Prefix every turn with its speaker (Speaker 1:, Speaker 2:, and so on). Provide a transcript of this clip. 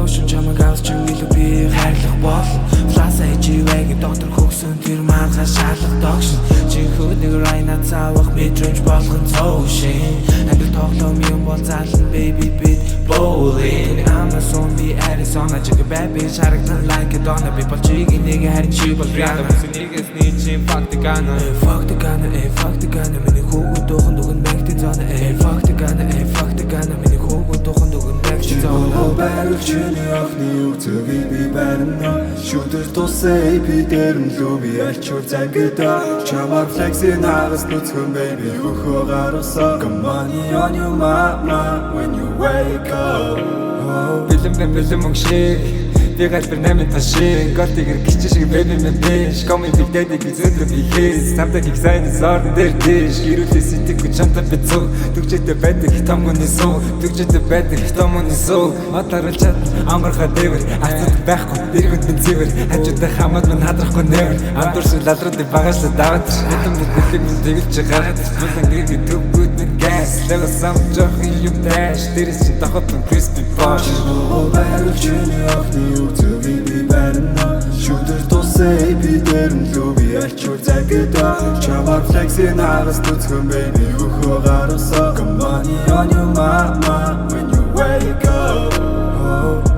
Speaker 1: emotion чамаг авч ил би хайрлах болно Флас эживэг доктор хөгсөн тэр марга шалах догшин чи хөдөг райна цаавах midrange болгон цоошин амьдрал тоглоом юм бол залан baby beat bowling Amazon би Arizona чиг baby шарагдан like it on би болчиг нэг харин чи бол Rihanna нэгээс нийчийн fuck the gun fuck the gun fuck the gun миний хүүгүүд духан дуган бэгтэн зона fuck the gun миний хүүгүүд духан дуган бэгтэн зона
Speaker 2: байрал чиний охны үгцгийг би барина шүдэр тусаа би дэрмлүү би альчуур зангида чамар flexing хагас нүцгэн baby хөхөө гаргасан come on your mama when you wake up
Speaker 3: бэлэм мөнгшээ би галбэр намын ташин гортигэр гिचэн шиг baby мен дэш коми биг дэдик зөндөө би хийс самтаг их сайн зорн дээр дэш гэрүүлээ сэтг чамтай бицүү дүгжэдэ байдаг томгоны суу дүгжэдэ байдаг томгоны суу атарч амарха дэвэр ацад байхгүй дэргэнд би зэвэр хажуудаа хамаад мань хадрахгүй нэвэр андуурс лалрууд багаашла даваад хэдэн бэлэг минь тэгэлж гараад булан гэрэг төвгүүд минь gas level some joke юм дэш дэрс чи дахад crispy bosh
Speaker 2: байрал чиний охны үгцгийг би барина шүдэр тусаа би дэрмлүү би альчуур зангида чамар flexing хагас нүцгэн baby хөхөө гаргасан come on your mama when you wake up
Speaker 1: oh